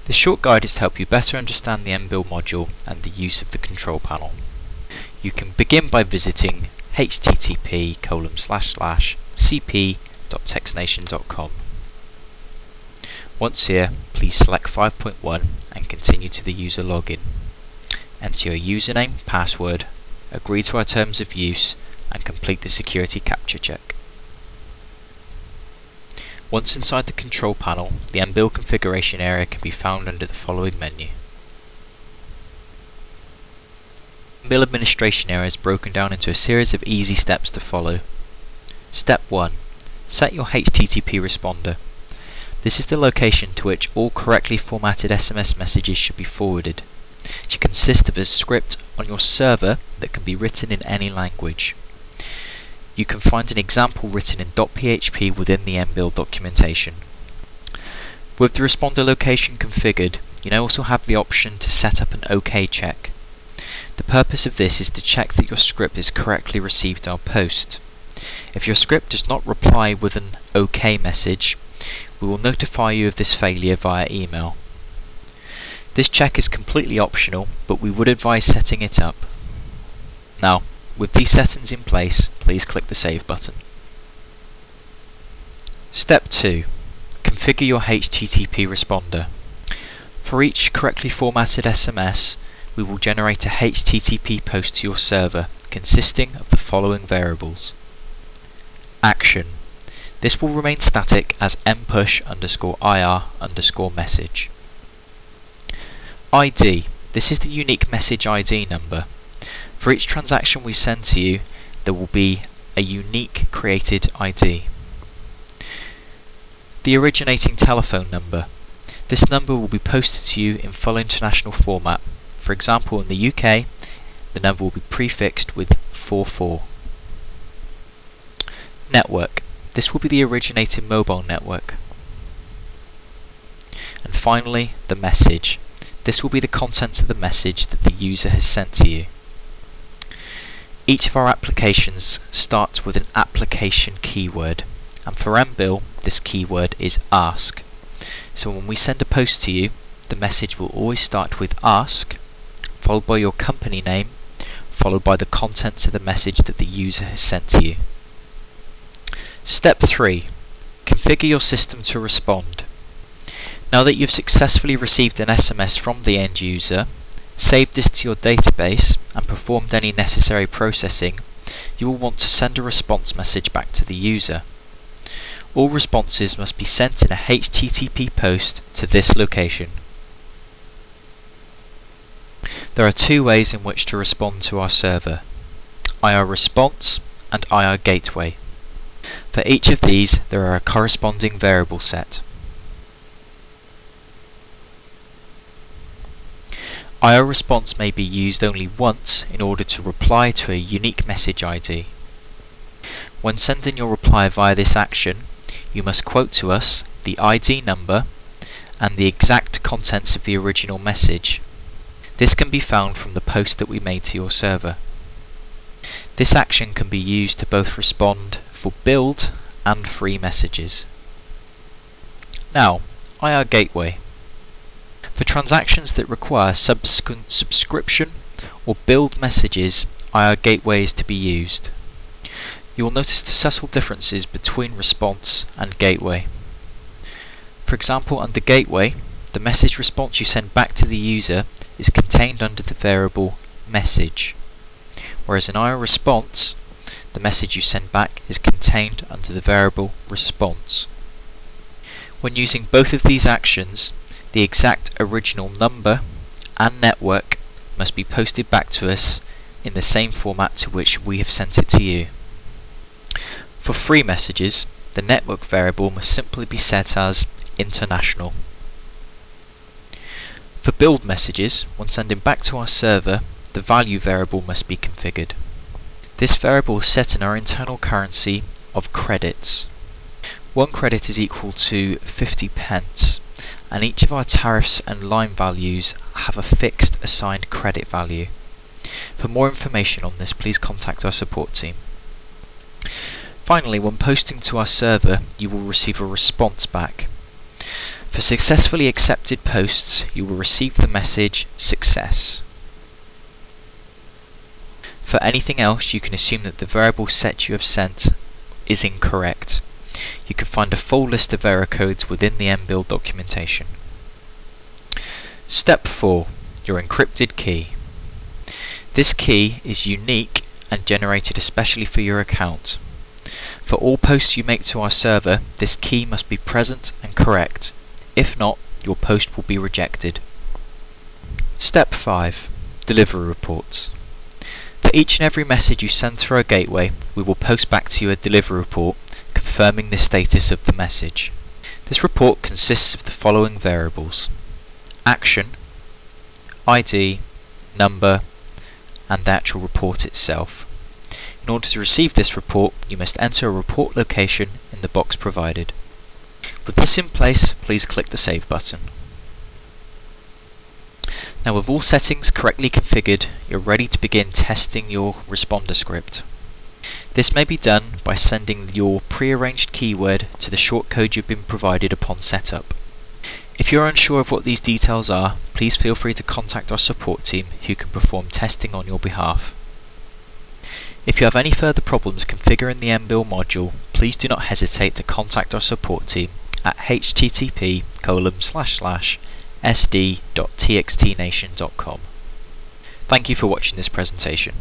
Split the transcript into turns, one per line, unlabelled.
This short guide is to help you better understand the mBILL module and the use of the control panel. You can begin by visiting http://cp.txtNation.com. Once here, please select 5.1 and continue to the user login. Enter your username, password, agree to our terms of use, and complete the security capture check. Once inside the control panel, the mBILL configuration area can be found under the following menu. mBILL administration area is broken down into a series of easy steps to follow. Step 1. Set your HTTP responder. This is the location to which all correctly formatted SMS messages should be forwarded. It should consist of a script on your server that can be written in any language. You can find an example written in .php within the mBILL documentation. With the responder location configured, you now also have the option to set up an OK check. The purpose of this is to check that your script has correctly received our post. If your script does not reply with an OK message, we will notify you of this failure via email. This check is completely optional, but we would advise setting it up. Now, with these settings in place, please click the Save button. Step 2. Configure your HTTP responder. For each correctly formatted SMS, we will generate a HTTP post to your server consisting of the following variables. Action. This will remain static as mpush_ir_message. ID. This is the unique message ID number. For each transaction we send to you, there will be a unique created ID. The originating telephone number. This number will be posted to you in full international format. For example, in the UK, the number will be prefixed with 44. Network. This will be the originating mobile network. And finally, the message. This will be the contents of the message that the user has sent to you. Each of our applications starts with an application keyword, and for mBILL, this keyword is ask. So when we send a post to you, the message will always start with ask, followed by your company name, followed by the contents of the message that the user has sent to you. Step 3. Configure your system to respond. Now that you've successfully received an SMS from the end user, saved this to your database, and performed any necessary processing, you will want to send a response message back to the user. All responses must be sent in a HTTP post to this location. There are two ways in which to respond to our server: IR response and IR gateway. For each of these, there are a corresponding variable set. IR response may be used only once in order to reply to a unique message ID. When sending your reply via this action, you must quote to us the ID number and the exact contents of the original message. This can be found from the post that we made to your server. This action can be used to both respond for billed and free messages. Now, IR gateway. For transactions that require subsequent subscription or billed messages, IR gateway is to be used. You will notice the subtle differences between response and gateway. For example, under gateway, the message response you send back to the user is contained under the variable message, whereas in IR response, the message you send back is contained under the variable response. When using both of these actions, the exact original number and network must be posted back to us in the same format to which we have sent it to you. For free messages, the network variable must simply be set as international. For billed messages, when sending back to our server, the value variable must be configured. This variable is set in our internal currency of credits. 1 credit is equal to 50 pence, and each of our tariffs and line values have a fixed assigned credit value. For more information on this, please contact our support team. Finally, when posting to our server, you will receive a response back. For successfully accepted posts, you will receive the message "Success". For anything else, you can assume that the variable set you have sent is incorrect. You can find a full list of error codes within the mBILL documentation. Step 4. Your encrypted key. This key is unique and generated especially for your account. For all posts you make to our server, this key must be present and correct. If not, your post will be rejected. Step 5. Delivery reports. For each and every message you send through our gateway, we will post back to you a delivery report confirming the status of the message. This report consists of the following variables: action, ID, number, and the actual report itself. In order to receive this report, you must enter a report location in the box provided. With this in place, please click the Save button. Now, with all settings correctly configured, you're ready to begin testing your responder script. This may be done by sending your pre-arranged keyword to the shortcode you've been provided upon setup. If you're unsure of what these details are, please feel free to contact our support team who can perform testing on your behalf. If you have any further problems configuring the mBILL module, please do not hesitate to contact our support team at http://sd.txtNation.com. Thank you for watching this presentation.